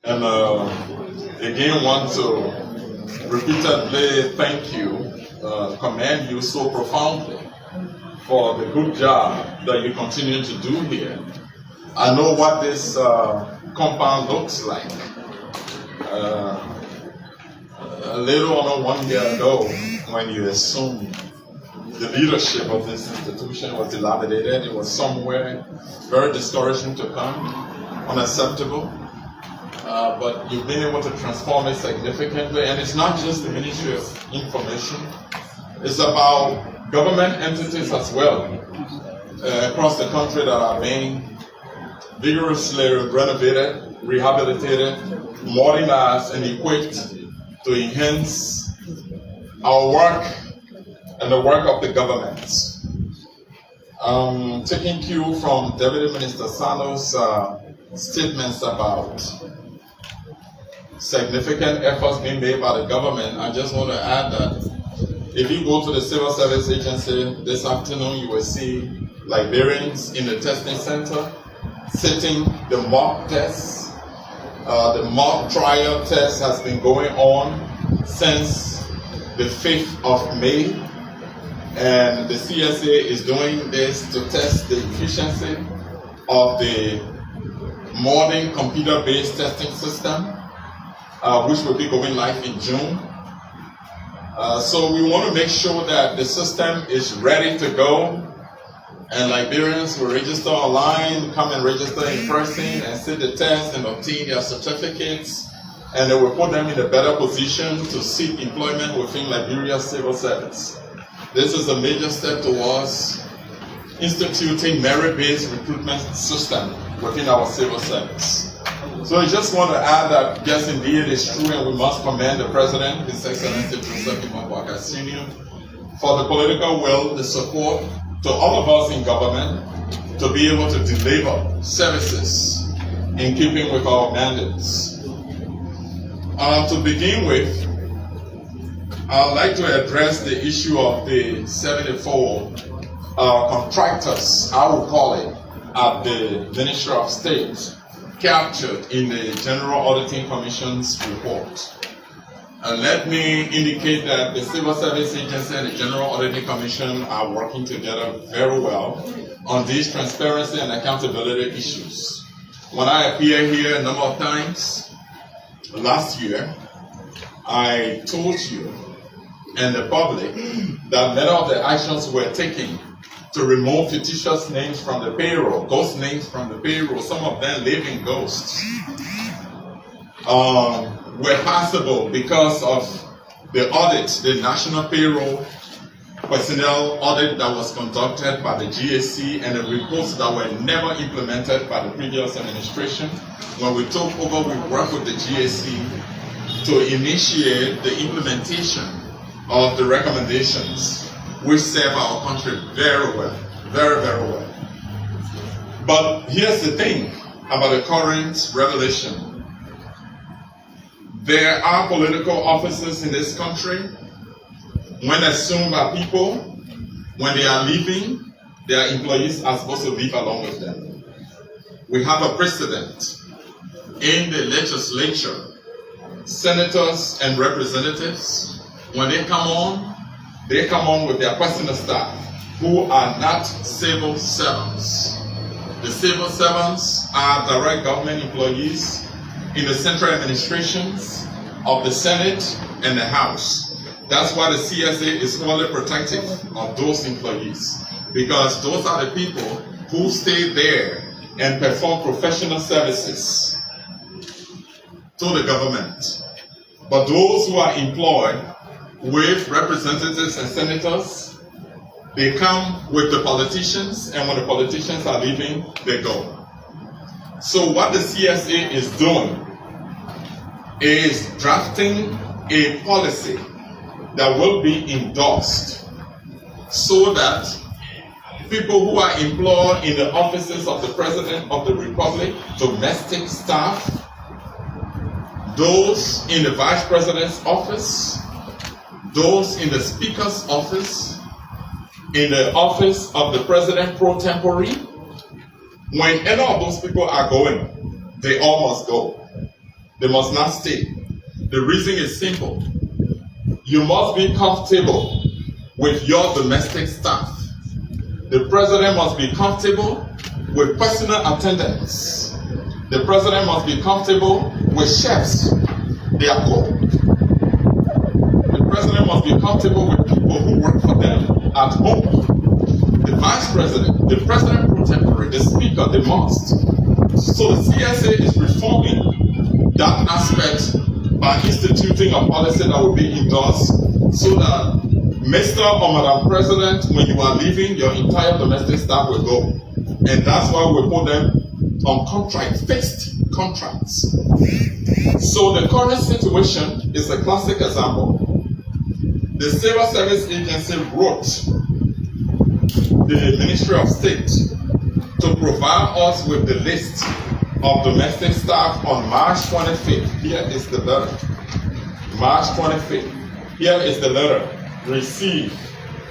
And again, want to repeatedly thank you, commend you so profoundly for the good job that you continue to do here. I know what this compound looks like. A little over 1 year ago, when you assumed the leadership of this institution was dilapidated, it was somewhere very discouraging to come, unacceptable. But you've been able to transform it significantly, and it's not just the Ministry of Information, it's about government entities as well across the country that are being vigorously renovated, rehabilitated, modernized, and equipped to enhance our work and the work of the government. Taking cue from Deputy Minister Sano's statements about significant efforts being made by the government, I just want to add that if you go to the Civil Service Agency this afternoon, you will see Liberians in the testing center sitting the mock tests. The mock trial test has been going on since the 5th of May, and the CSA is doing this to test the efficiency of the modern computer-based testing system, which will be going live in June. So we want to make sure that the system is ready to go, and Liberians will register online, come and register in person and sit the test and obtain their certificates, and they will put them in a better position to seek employment within Liberia's civil service. This is a major step towards instituting merit-based recruitment system within our civil service. So I just want to add that, yes, indeed, it's true, and we must commend the President, His Excellency Josiah F Joekai Jr, for the political will, the support to all of us in government to be able to deliver services in keeping with our mandates. To begin with, I'd like to address the issue of the 74 contractors, I would call it, at the Ministry of State, captured in the General Auditing Commission's report. And let me indicate that the Civil Service Agency and the General Auditing Commission are working together very well on these transparency and accountability issues. When I appeared here a number of times last year, I told you and the public that many of the actions were taken to remove fictitious names from the payroll, ghost names from the payroll, some of them living ghosts, were possible because of the audit, the National Payroll Personnel Audit that was conducted by the GSC, and the reports that were never implemented by the previous administration. When we took over, we worked with the GSC to initiate the implementation of the recommendations, which serve our country very well, very, very well. But here's the thing about the current revelation. There are political offices in this country, when assumed by people, when they are leaving, their employees are supposed to leave along with them. We have a precedent in the legislature. Senators and representatives, when they come on with their personal staff who are not civil servants. The civil servants are direct government employees in the central administrations of the Senate and the House. That's why the CSA is fully protective of those employees, because those are the people who stay there and perform professional services to the government. But those who are employed with representatives and senators, they come with the politicians, and when the politicians are leaving, they go. So what the CSA is doing is drafting a policy that will be endorsed so that people who are employed in the offices of the President of the Republic, domestic staff, those in the Vice President's office, those in the Speaker's office, in the office of the President pro tempore, when any of those people are going, they all must go. They must not stay. The reason is simple. You must be comfortable with your domestic staff. The president must be comfortable with personal attendants. The president must be comfortable with chefs. They are cook. The president must be comfortable with people who work for them at home. The vice president, the president pro tempore, the speaker, they must. So the CSA is reforming that aspect by instituting a policy that will be endorsed so that Mr. or Madam President, when you are leaving, your entire domestic staff will go. And that's why we put them on contract, fixed contracts. So the current situation is a classic example. The Civil Service Agency wrote the Ministry of State to provide us with the list of domestic staff on March 25th. Here is the letter. March 25th. Here is the letter. Received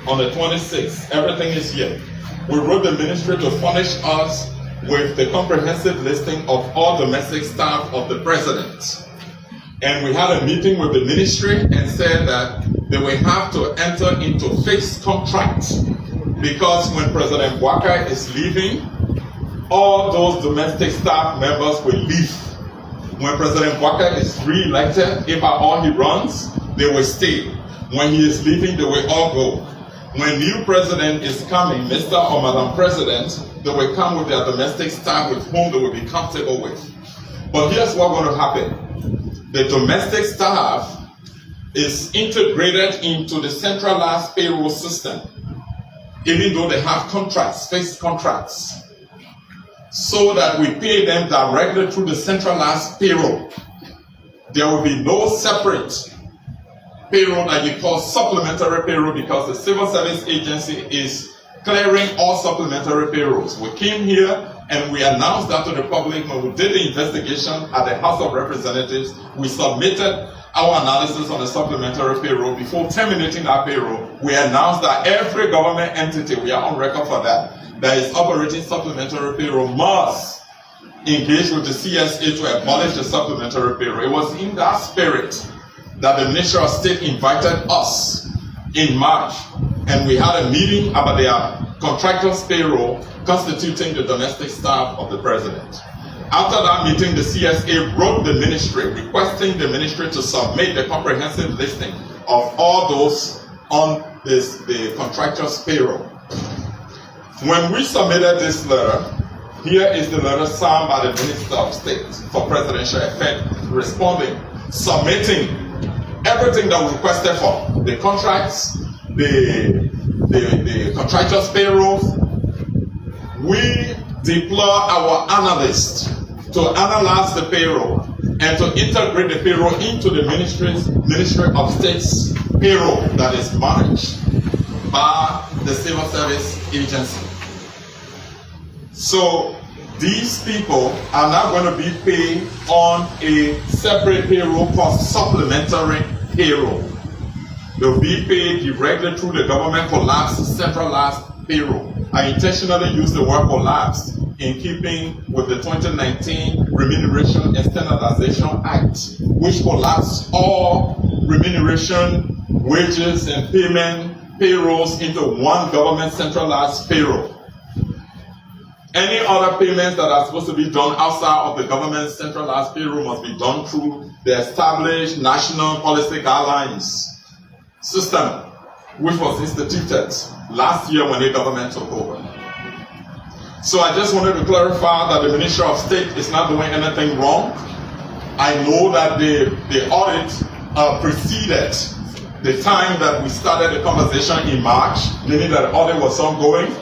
on the 26th. Everything is here. We wrote the ministry to furnish us with the comprehensive listing of all domestic staff of the president. And we had a meeting with the ministry and said that they will have to enter into fixed contracts because when President Josaiah is leaving, all those domestic staff members will leave. When President Josaiah is re-elected, if at all he runs, they will stay. When he is leaving, they will all go. When new president is coming, Mr. or Madam President, they will come with their domestic staff with whom they will be comfortable with. But here's what's going to happen. The domestic staff is integrated into the centralized payroll system, even though they have contracts, fixed contracts, so that we pay them directly through the centralized payroll. There will be no separate payroll that you call supplementary payroll because the Civil Service Agency is clearing all supplementary payrolls. We came here and we announced that to the public when we did the investigation at the House of Representatives. We submitted our analysis on the supplementary payroll. Before terminating that payroll, we announced that every government entity, we are on record for that is operating supplementary payroll must engage with the CSA to abolish the supplementary payroll. It was in that spirit that the Ministry of State invited us in March, and we had a meeting about their contractors' payroll constituting the domestic staff of the president. After that meeting, the CSA wrote the ministry requesting the ministry to submit the comprehensive listing of all those on the contractors' payroll. When we submitted this letter, here is the letter signed by the Minister of State for presidential effect, responding, submitting everything that we requested for, the contracts, the contractors' payrolls. We deploy our analysts to analyze the payroll and to integrate the payroll into the Ministry of State's payroll that is managed by the Civil Service Agency. So these people are not going to be paid on a separate payroll called supplementary payroll. They'll be paid directly through the government collapsed centralized payroll. I intentionally use the word collapsed in keeping with the 2019 Remuneration and Standardization Act, which collapsed all remuneration, wages, and payrolls into one government centralized payroll. Any other payments that are supposed to be done outside of the government centralized payroll must be done through the established national policy guidelines system, which was instituted last year when the government took over. So I just wanted to clarify that the Ministry of State is not doing anything wrong. I know that the audit preceded the time that we started the conversation in March, meaning that the audit was ongoing.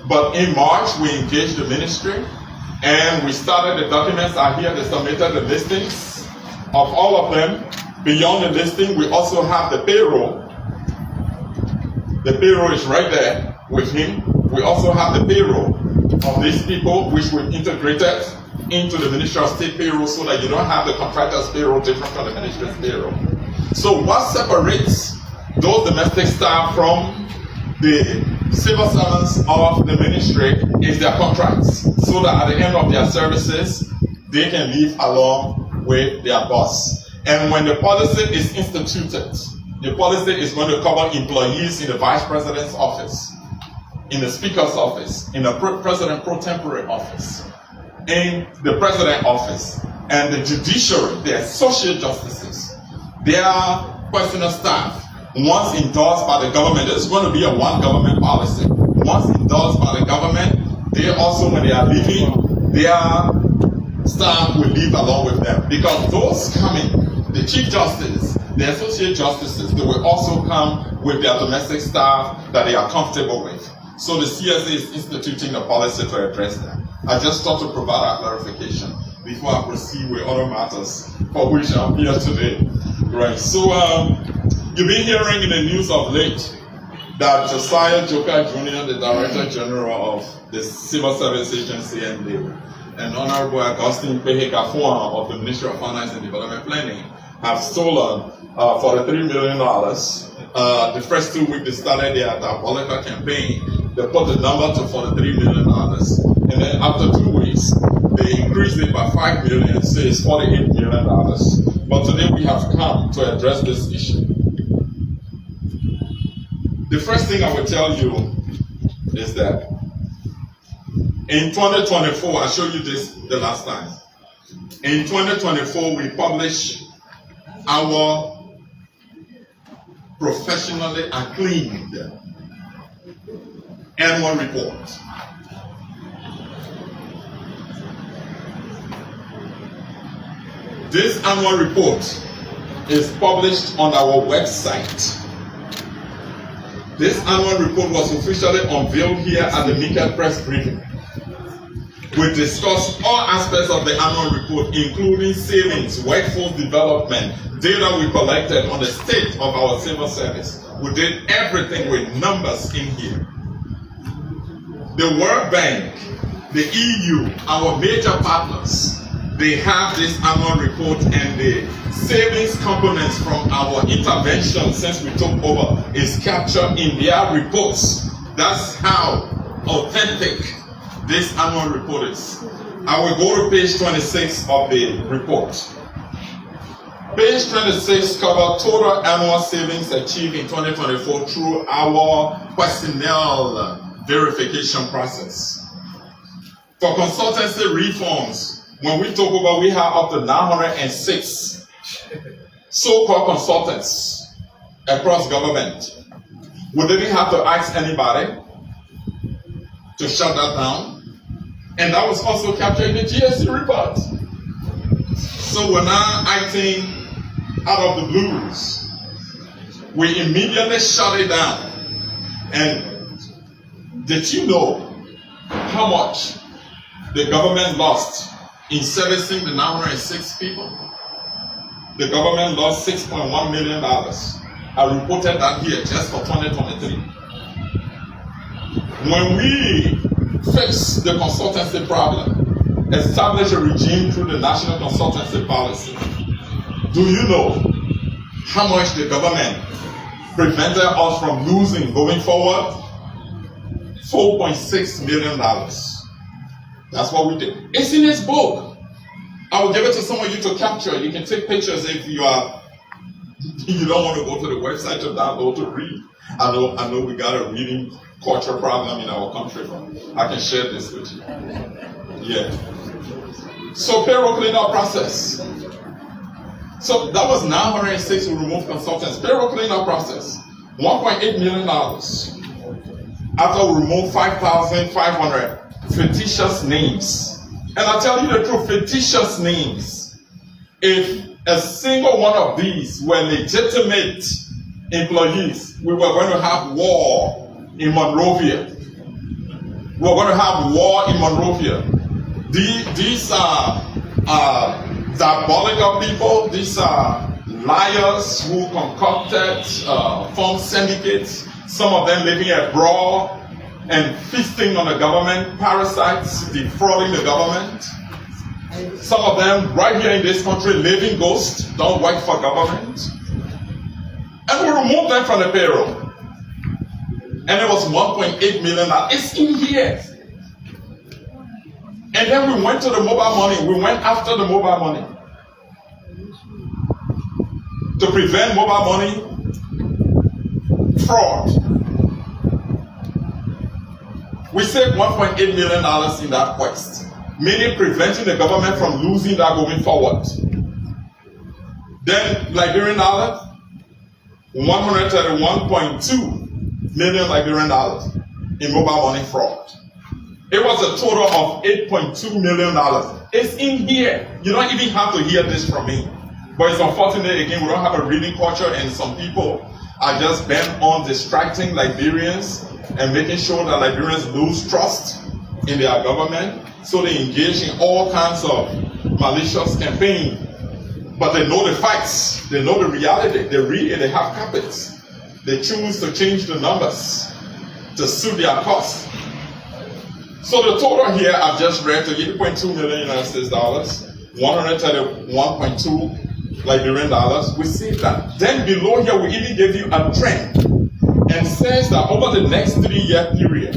But in March, we engaged the ministry and we started the documents are here. They submitted the listings of all of them. Beyond the listing, we also have the payroll. The payroll is right there with him. We also have the payroll of these people, which we integrated into the Ministry of State payroll so that you don't have the contractor's payroll different from the ministry's payroll. So what separates those domestic staff from the civil servants of the ministry is their contracts, so that at the end of their services, they can leave along with their boss. And when the policy is instituted, the policy is going to cover employees in the Vice President's office, in the Speaker's office, in the President Pro Tempore office, in the President's office, and the judiciary, the associate justices, their personal staff, once endorsed by the government. This is going to be a one government policy. Once endorsed by the government, they also, when they are leaving, their staff will leave along with them. Because those coming, the Chief Justice, the Associate Justices, they will also come with their domestic staff that they are comfortable with. So the CSA is instituting a policy to address that. I just thought to provide a clarification before I proceed with other matters for which I'm here today. Right. So you've been hearing in the news of late that Josiah Joekai Jr., the Director General of the Civil Service Agency and Honorable Augustine Koffa of the Ministry of Finance and Development Planning have stolen $43 million. The first 2 weeks they started their diabolical campaign. They put the number to $43 million. And then after 2 weeks, they increased it by $5 million, so it's $48 million. But today we have come to address this issue. The first thing I will tell you is that in 2024, I showed you this the last time. In 2024, we publish our professionally acclaimed annual report. This annual report is published on our website. This annual report was officially unveiled here at the MICAT press briefing. We discussed all aspects of the annual report, including savings, workforce development, data we collected on the state of our civil service. We did everything with numbers in here. The World Bank, the EU, our major partners, they have this annual report, and the savings components from our intervention since we took over is captured in their reports. That's how authentic this annual report is. I will go to page 26 of the report. Page 26 covers total annual savings achieved in 2024 through our personnel verification process. For consultancy reforms, when we took over, we have up to 906 so-called consultants across government. We didn't have to ask anybody to shut that down. And that was also captured in the GSC report. So we're now acting out of the blues. We immediately shut it down. And did you know how much the government lost in servicing the 906 people? The government lost $6.1 million. I reported that here just for 2023. When we fix the consultancy problem, establish a regime through the national consultancy policy, do you know how much the government prevented us from losing going forward? $4.6 million. That's what we did. It's in this book. I will give it to some of you to capture. You can take pictures if you don't want to go to the website to download to read. I know we got a reading culture problem in our country, but I can share this with you. Yeah. So payroll cleanup process. So that was 906 we removed consultants. Payroll cleanup process, $1.8 million. After we removed 5,500 fictitious names. And I'll tell you the truth, fictitious names. If a single one of these were legitimate employees, we were going to have war in Monrovia. We were going to have war in Monrovia. These are diabolical people. These are liars who concocted, formed syndicates, some of them living abroad and feasting on the government, parasites, defrauding the government. Some of them right here in this country, living ghosts, don't work for government. And we removed them from the payroll. And it was $1.8 million. It's in here. And then we went to the mobile money. We went after the mobile money. to prevent mobile money fraud. We saved $1.8 million in that quest, meaning preventing the government from losing that going forward. Then Liberian dollars, $131.2 million Liberian dollars in mobile money fraud. It was a total of $8.2 million. It's in here. You don't even have to hear this from me. But it's unfortunate, again, we don't have a reading culture, and some people are just bent on distracting Liberians and making sure that Liberians lose trust in their government. So they engage in all kinds of malicious campaign. But they know the facts. They know the reality. They read it. They have carpets. They choose to change the numbers to suit their cost. So the total here I've just read to $80.2 million United States dollars, $131.2 Liberian dollars. We see that. Then below here, we even give you a trend and says that over the next 3-year period,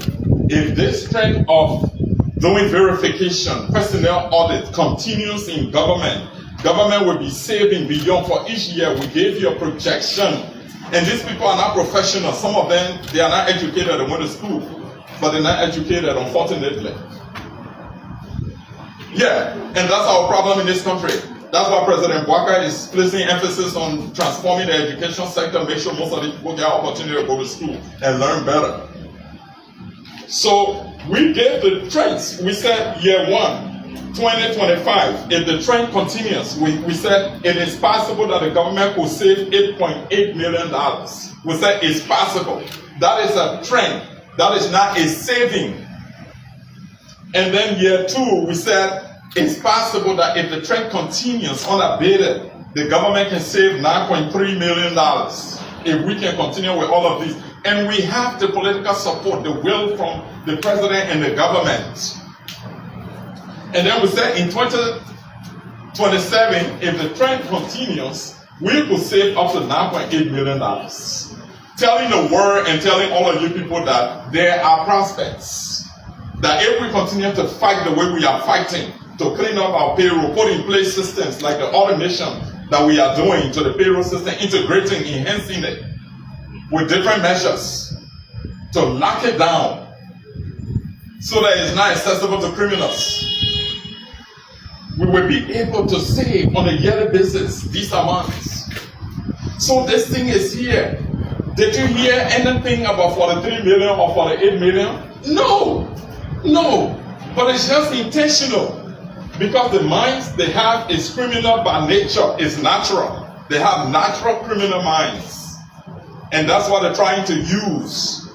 if this trend of doing verification, personnel audit continues in government, government will be saving beyond. For each year, we gave you a projection. And these people are not professionals. Some of them, they are not educated and went to school, but they're not educated, unfortunately. Yeah, and that's our problem in this country. That's why President Bwaka is placing emphasis on transforming the education sector, make sure most of the people get an opportunity to go to school and learn better. So we gave the trends. We said year 1, 2025, if the trend continues, we said it is possible that the government will save $8.8 million. We said it's possible. That is a trend. That is not a saving. And then year 2, we said it's possible that if the trend continues unabated, the government can save $9.3 million if we can continue with all of these. And we have the political support, the will from the president and the government. And then we said in 2027, if the trend continues, we could save up to $9.8 million. Telling the world and telling all of you people that there are prospects. That if we continue to fight the way we are fighting, to clean up our payroll, put in place systems like the automation that we are doing to the payroll system, integrating, enhancing it with different measures to lock it down so that it's not accessible to criminals. We will be able to save on a yearly basis these amounts. So this thing is here. Did you hear anything about 43 million or 48 million? No. But it's just intentional. Because the minds they have is criminal by nature, is natural. They have natural criminal minds. And that's what they're trying to use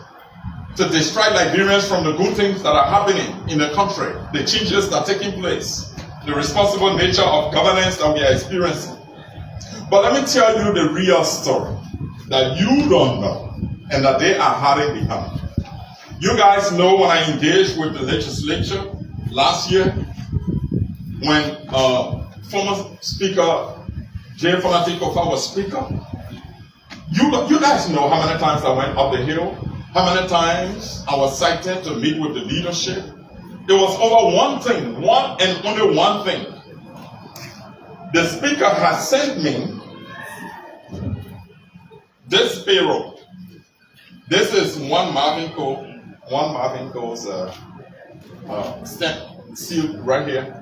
to distract Liberians from the good things that are happening in the country, the changes that are taking place, the responsible nature of governance that we are experiencing. But let me tell you the real story that you don't know and that they are hiding behind. You guys know when I engaged with the legislature last year, when former Speaker Fonati Koffa was Speaker, you guys know how many times I went up the hill, how many times I was cited to meet with the leadership. It was over one thing, one and only one thing. The Speaker has sent me this payroll. This is one Marvin Cole's stamp sealed right here.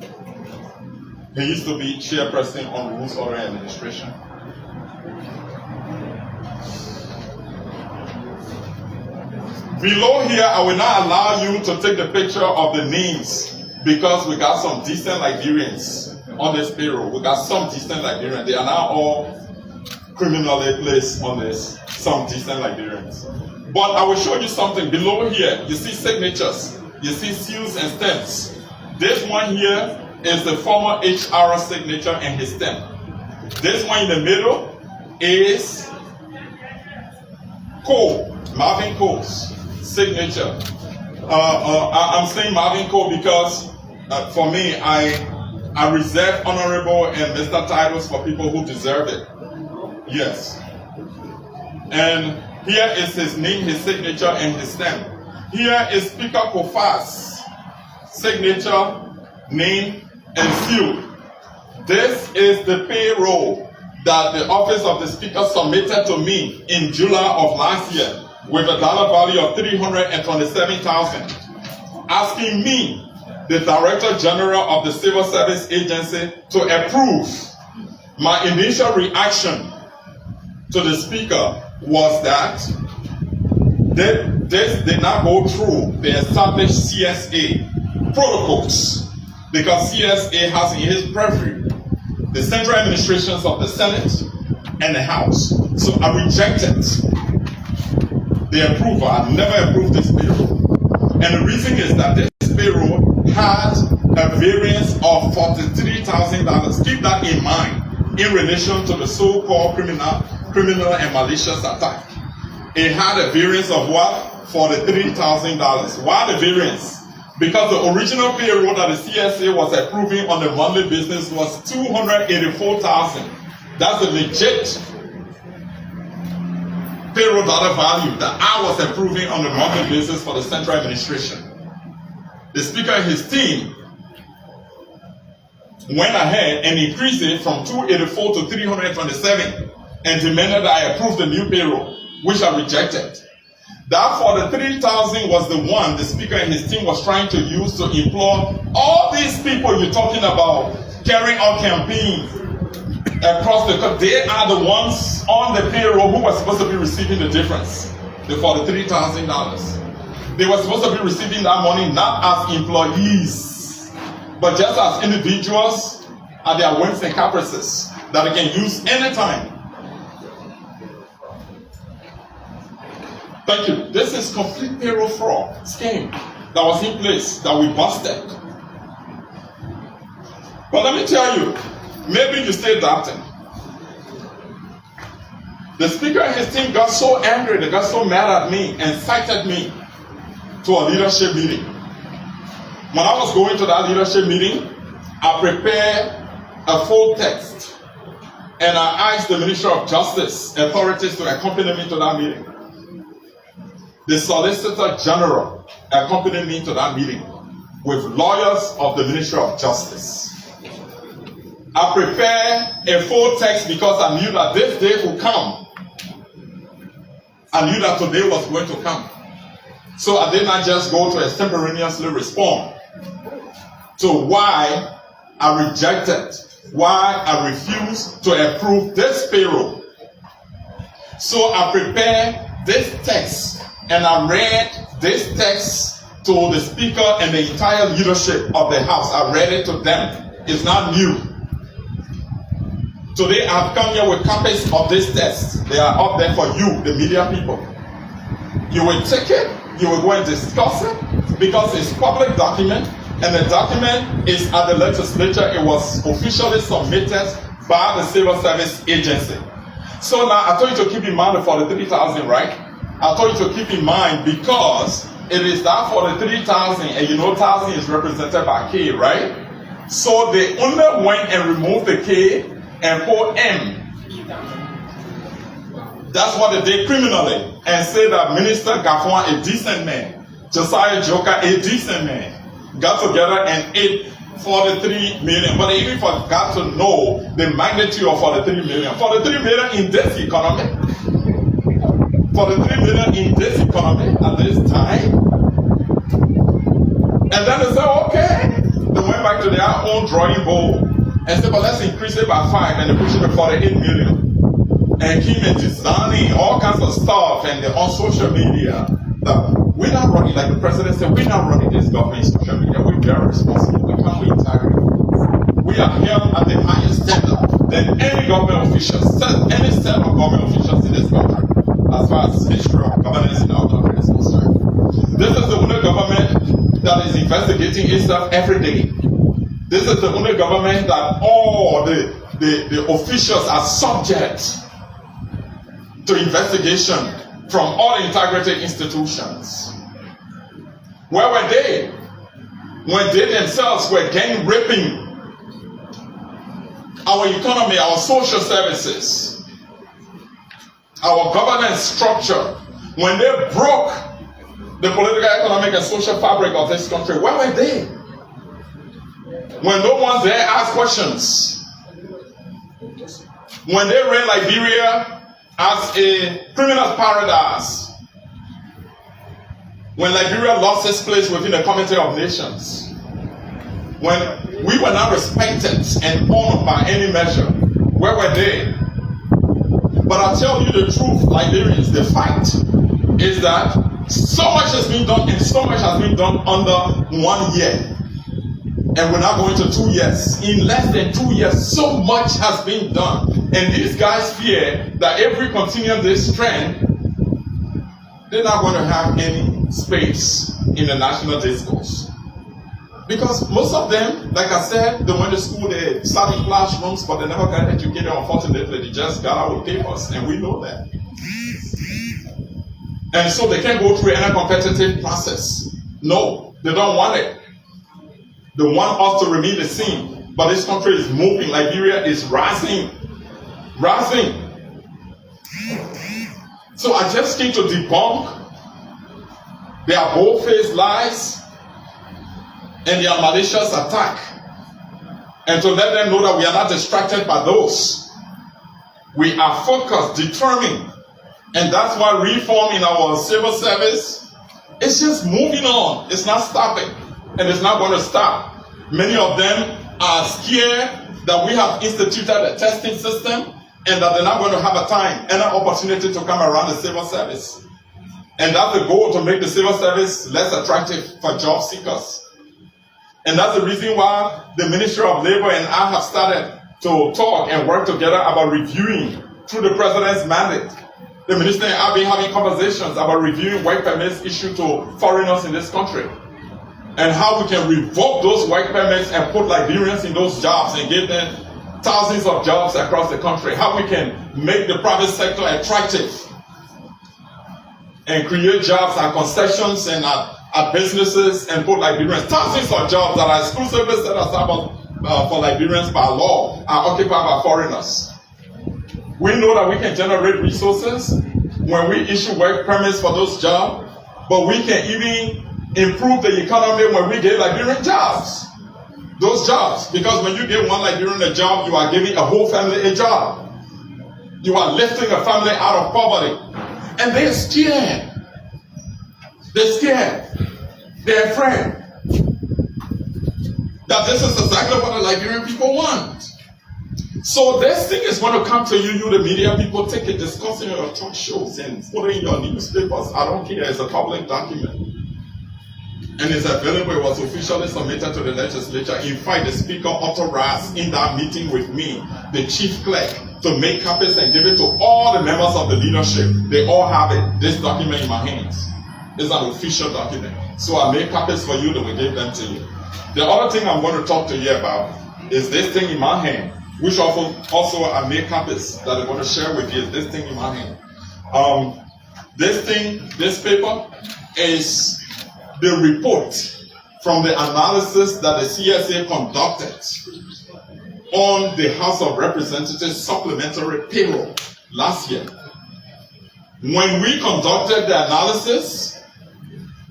He used to be chairperson on Rules, Order, and Administration. Below here, I will not allow you to take the picture of the names because we got some decent Liberians on this payroll. We got some decent Liberians. They are not all criminally placed on this. Some decent Liberians. But I will show you something below here. You see signatures. You see seals and stamps. This one here is the former HR signature and his stamp. This one in the middle is Cole, Marvin Cole's signature. I'm saying Marvin Cole because for me, I reserve honorable and Mr. titles for people who deserve it. Yes. And here is his name, his signature, and his stamp. Here is Speaker Koffa's signature, name, and seal. This is the payroll that the office of the Speaker submitted to me in July of last year with a dollar value of $327,000, asking me, the Director General of the Civil Service Agency, to approve. My initial reaction to the Speaker was that this did not go through the established CSA protocols, because CSA has in his purview the central administrations of the Senate and the House. So I rejected the approval. I never approved this payroll. And the reason is that this payroll had a variance of $43,000. Keep that in mind in relation to the so-called criminal and malicious attack. It had a variance of what? $43,000. Why the variance? Because the original payroll that the CSA was approving on the monthly business was $284,000. That's a legit payroll dollar value that I was approving on the monthly basis for the central administration. The Speaker and his team went ahead and increased it from 284 to 327 and demanded that I approve the new payroll, which I rejected. Therefore, the 3,000 was the one the Speaker and his team was trying to use to employ all these people you're talking about carrying out campaigns across the country. They are the ones on the payroll who were supposed to be receiving the difference for the $3,000. They were supposed to be receiving that money not as employees, but just as individuals at their whims and caprices that they can use anytime. Thank you. This is complete payroll fraud scheme that was in place that we busted. But let me tell you, maybe you stay doubting. The Speaker and his team got so angry, they got so mad at me and cited me to a leadership meeting. When I was going to that leadership meeting, I prepared a full text and I asked the Ministry of Justice authorities to accompany me to that meeting. The Solicitor General accompanied me to that meeting with lawyers of the Ministry of Justice. I prepared a full text because I knew that this day would come. I knew that today was going to come. So I did not just go to extemporaneously respond to why I rejected, why I refused to approve this payroll. So I prepared this text and I read this text to the Speaker and the entire leadership of the House. I read it to them. It's not new. Today I've come here with copies of this text. They are up there for you, the media people. You will take it, you will go and discuss it, because it's public document, and the document is at the legislature. It was officially submitted by the Civil Service Agency. So now I told you to keep in mind the 43,000, right? I told you to keep in mind because it is that 43,000, and you know 1,000 is represented by K, right? So they only went and removed the K and put M. That's what they did criminally, and say that Minister Gafwan, a decent man, Josiah F Joekai, a decent man, got together and ate 43 million. But they even forgot to know the magnitude of 43 million. 43 million in this economy. 43 million in this economy at this time. And then they said, okay. They went back to their own drawing board and said, but let's increase it by 5, and they pushed it to 48 million. And came and designing all kinds of stuff, and they're on social media. We're not running, like the president said, we're not running this government in social media. We're very responsible. We can't be tired. We are held at the highest standard than any government official, any set of government officials in this country, as far as history of governance in our country is concerned. This is the only government that is investigating itself every day. This is the only government that all the officials are subject to investigation from all integrated institutions. Where were they when they themselves were gang raping our economy, our social services, our governance structure, when they broke the political, economic, and social fabric of this country? Where were they? When no one there asked questions, when they ran Liberia as a criminal paradise, when Liberia lost its place within the Community of Nations, when we were not respected and honored by any measure, where were they? But I'll tell you the truth, Liberians, the fact is that so much has been done, and so much has been done under 1 year. And we're not going to 2 years. In less than 2 years, so much has been done. And these guys fear that if we continue this trend, they're not going to have any space in the national discourse. Because most of them, like I said, they went to school, they sat in classrooms, but they never got educated. Unfortunately, they just got out with papers, and we know that. And so they can't go through any competitive process. No, they don't want it. They want us to remain the same. But this country is moving. Liberia is rising. Rising. So I just came to debunk their bold-faced lies and their malicious attack, and to let them know that we are not distracted by those. We are focused, determined, and that's why reform in our civil service is just moving on. It's not stopping, and it's not going to stop. Many of them are scared that we have instituted a testing system and that they're not going to have a time and an opportunity to come around the civil service. And that's the goal, to make the civil service less attractive for job seekers. And that's the reason why the Ministry of Labor and I have started to talk and work together about reviewing, through the President's mandate. The Minister and I have been having conversations about reviewing work permits issued to foreigners in this country, and how we can revoke those work permits and put Liberians in those jobs and give them thousands of jobs across the country. How we can make the private sector attractive and create jobs at concessions and at businesses, and put Liberians, thousands of jobs that are exclusively set aside for Liberians by law are occupied by foreigners. We know that we can generate resources when we issue work permits for those jobs, but we can even improve the economy when we give Liberian jobs. Those jobs, because when you give one Liberian a job, you are giving a whole family a job. You are lifting a family out of poverty. And they're scared. They're scared. They're afraid that this is exactly what the Liberian people want. So this thing is going to come to you, the media people, take it, discuss it in your talk shows and put it in your newspapers. I don't care. It's a public document. And it's available. It was officially submitted to the legislature. In fact, the Speaker authorized in that meeting with me, the Chief Clerk, to make copies and give it to all the members of the leadership. They all have it. This document in my hands. It's an official document. So I made copies for you, then we give them to you. The other thing I'm going to talk to you about is this thing in my hand, which also I made copies that I'm going to share with you. Is this thing in my hand. This paper is the report from the analysis that the CSA conducted on the House of Representatives supplementary payroll last year. When we conducted the analysis,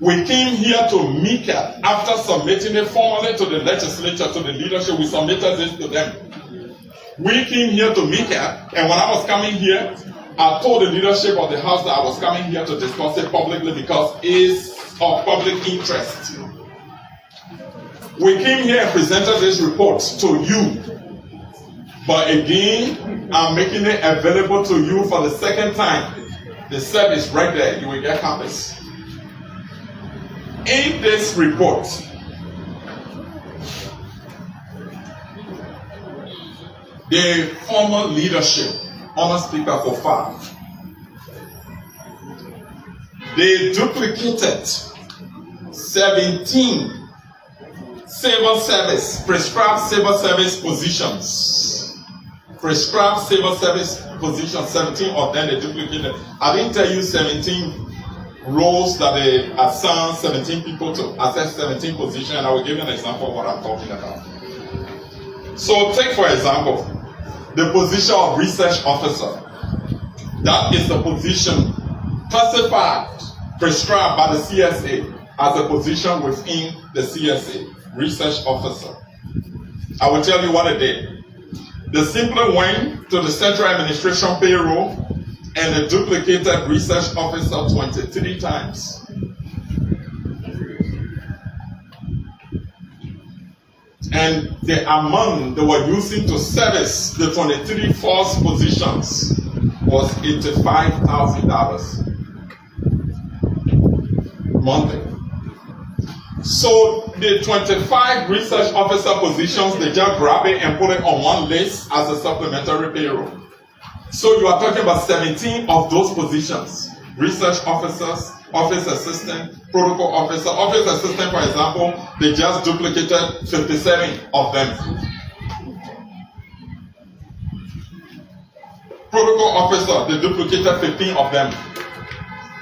we came here to MICAT after submitting it formally to the legislature, to the leadership. We submitted this to them. We came here to MICAT, and when I was coming here, I told the leadership of the House that I was coming here to discuss it publicly because it's of public interest. We came here and presented this report to you. But again, I'm making it available to you for the second time. The service right there, you will get copies. In this report, the former leadership, Honourable Speaker Koffa, they duplicated 17 civil service, prescribed civil service positions. Prescribed civil service positions, 17 of them they duplicated. I didn't tell you 17 roles that they assigned 17 people to access 17 positions, and I will give you an example of what I'm talking about. So take for example, the position of research officer. That is the position classified, prescribed by the CSA as a position within the CSA, research officer. I will tell you what it did. They simply went to the central administration payroll and they duplicated research officer 23 times. And the amount they were using to service the 23 false positions was $85,000 monthly. So the 25 research officer positions, they just grab it and put it on one list as a supplementary payroll. So you are talking about 17 of those positions. Research officers, office assistant, protocol officer. Office assistant, for example, they just duplicated 57 of them. Protocol officer, they duplicated 15 of them.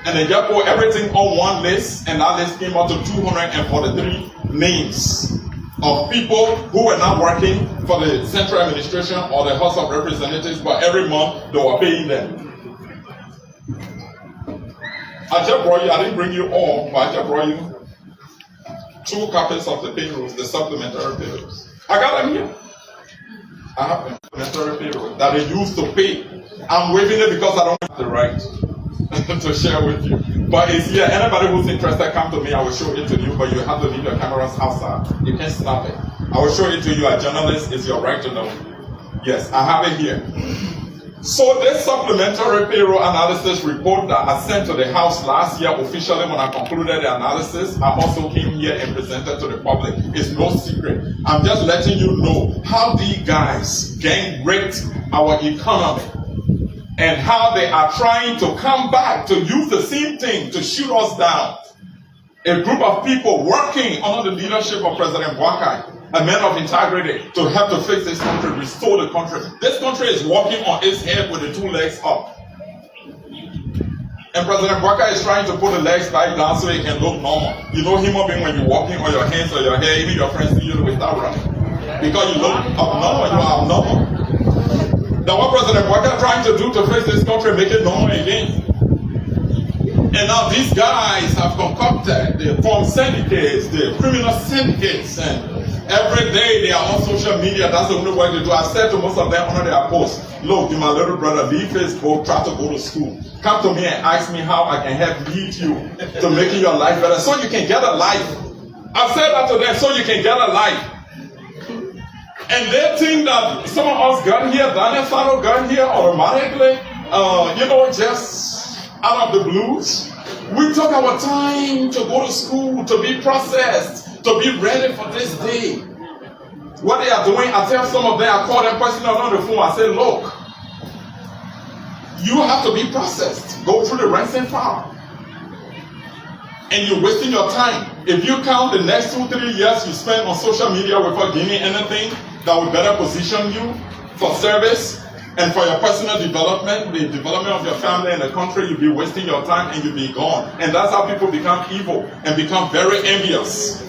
And they just put everything on one list, and that list came out to 243 names of people who were not working for the central administration or the House of Representatives, but every month they were paying them. I just brought you, I didn't bring you all, but I just brought you 2 copies of the payrolls, the supplementary payrolls. I got them here. I have them, supplementary payrolls that they used to pay. I'm waiving it because I don't have the right to share with you. But it's here. Anybody who's interested, come to me. I will show it to you, but you have to leave your cameras outside. You can't snap it. I will show it to you. A journalist, it's your right to know. Yes, I have it here. So this supplementary payroll analysis report that I sent to the House last year officially when I concluded the analysis, I also came here and presented to the public. It's no secret. I'm just letting you know how these guys gang raped our economy and how they are trying to come back to use the same thing to shoot us down. A group of people working under the leadership of President Josiah, a man of integrity, to help to fix this country, restore the country. This country is walking on its head with the 2 legs up. And President Josiah is trying to put the legs back down so it can look normal. You know human being when you're walking on your hands or your hair, even your friends see you without running. Because you look abnormal, you are abnormal. Now what President Josiah is trying to do to fix this country, make it normal again. And now these guys have concocted, they form syndicates, the criminal syndicates, and every day they are on social media. That's the only way they do. I said to most of them under their posts, look, you my little brother, leave Facebook, try to go to school. Come to me and ask me how I can help lead you to making your life better so you can get a life. I said that to them, so you can get a life. And they think that some of us got here, Daniel Sano got here automatically, just out of the blues. We took our time to go to school, to be processed, to be ready for this day. What they are doing, I tell some of them, I call them personally on the phone, I say, look, you have to be processed. Go through the ranks and file. And you're wasting your time. If you count the next 2-3 years you spend on social media without gaining anything that will better position you for service and for your personal development, the development of your family and the country, you'll be wasting your time and you'll be gone. And that's how people become evil and become very envious.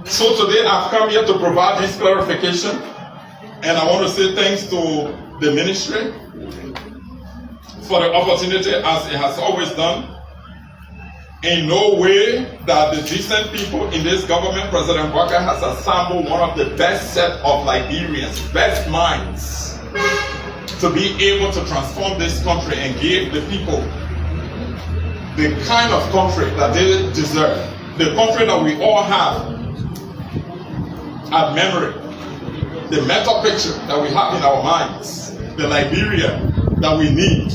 So today I've come here to provide this clarification, and I want to say thanks to the ministry for the opportunity, as it has always done. In no way that the decent people in this government, President Josiah has assembled one of the best set of Liberians, best minds, to be able to transform this country and give the people the kind of country that they deserve. The country that we all have at memory. The mental picture that we have in our minds. The Liberia that we need.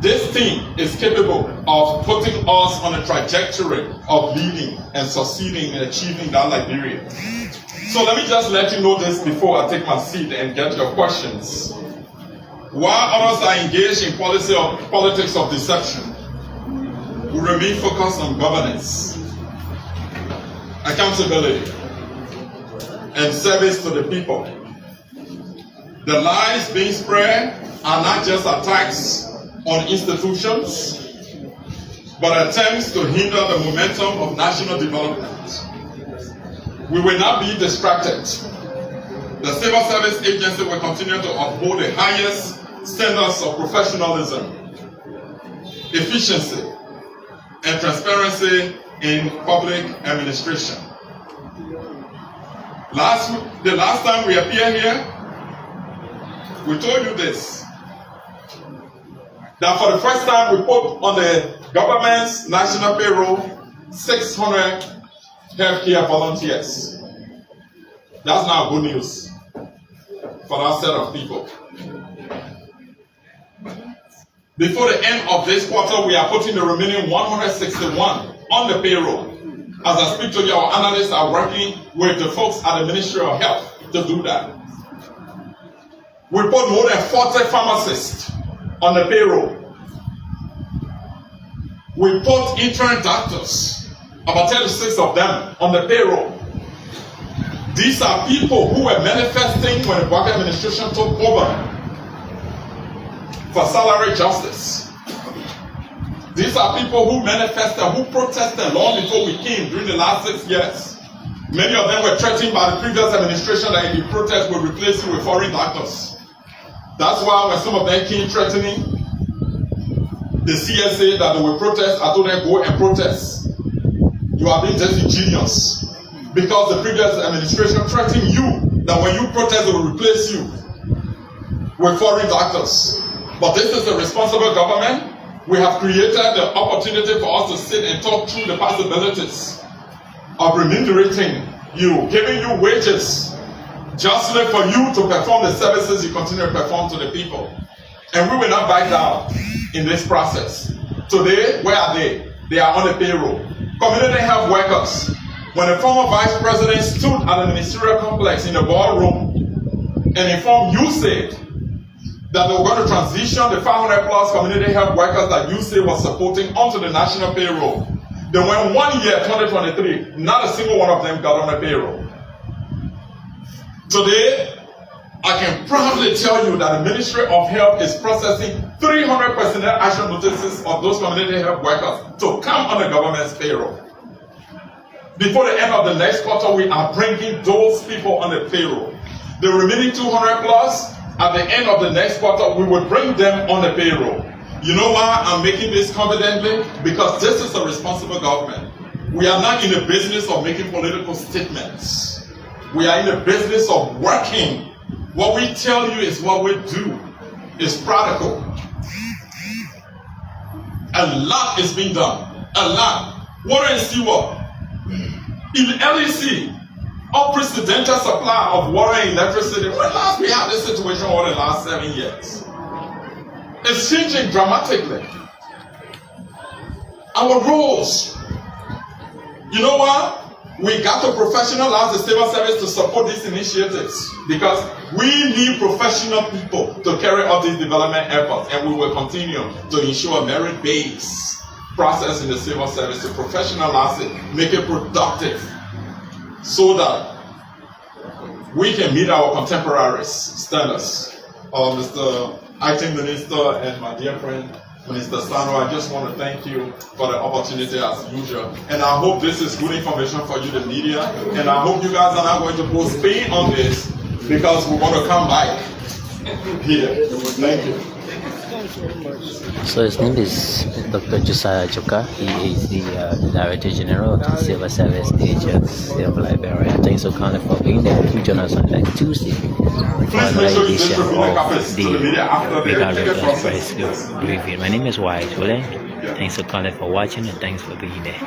This team is capable of putting us on a trajectory of leading and succeeding in achieving that Liberia. So let me just let you know this before I take my seat and get your questions. While others are engaged in politics of deception, we remain focused on governance, accountability, and service to the people. The lies being spread are not just attacks on institutions, but attempts to hinder the momentum of national development. We will not be distracted. The Civil Service Agency will continue to uphold the highest standards of professionalism, efficiency, and transparency in public administration. The last time we appeared here, We told you this. That for the first time we put on the government's national payroll 600 healthcare volunteers. That's now good news for that set of people. Before the end of this quarter, we are putting the remaining 161 on the payroll. As I speak to you, our analysts are working with the folks at the Ministry of Health to do that. We put more than 40 pharmacists on the payroll. We put intern doctors, about 36 of them, on the payroll. These are people who were manifesting when the Buck administration took over for salary justice. These are people who manifested, who protested long before we came during the last 6 years. Many of them were threatened by the previous administration that if you protest, will replace you with foreign doctors. That's why when some of them came threatening the CSA that they will protest, I told them go and protest. You are being disingenuous because the previous administration threatened you that when you protest, they will replace you with foreign doctors. But this is a responsible government. We have created the opportunity for us to sit and talk through the possibilities of remunerating you, giving you wages, justly for you to perform the services you continue to perform to the people. And we will not back down in this process. Today, where are they? They are on the payroll. Community health workers. When the former vice president stood at the ministerial complex in the ballroom and informed USAID that they were going to transition the 500 plus community health workers that USAID was supporting onto the national payroll. They went 1 year, 2023, not a single one of them got on the payroll. Today, I can proudly tell you that the Ministry of Health is processing 300 personnel action notices of those community health workers to come on the government's payroll. Before the end of the next quarter, we are bringing those people on the payroll. The remaining 200 plus, at the end of the next quarter, we will bring them on the payroll. You know why I'm making this confidently? Because this is a responsible government. We are not in the business of making political statements. We are in the business of working. What we tell you is what we do. It's practical. A lot is being done. A lot. Water and sewer. In LEC, unprecedented supply of water and electricity. When last we had this situation over the last 7 years? It's changing dramatically. Our roles. You know what? We got to professionalize the civil service to support these initiatives because we need professional people to carry out these development efforts, and we will continue to ensure a merit-based process in the civil service to professionalize it, make it productive, so that we can meet our contemporaries' standards. Mr. Acting Minister and my dear friend, Minister Sano, I just want to thank you for the opportunity as usual. And I hope this is good information for you, the media. And I hope you guys are not going to post Spain on this because we want to come back here. Thank you. So his name is Dr. Josiah Joekai. He is the Director General of the Civil Service Agency of Liberia. Thanks so kindly for being there. You join us on next Tuesday for another edition of the MICAT Express Review. My name is Wise William. Thanks so kindly for watching and thanks for being there.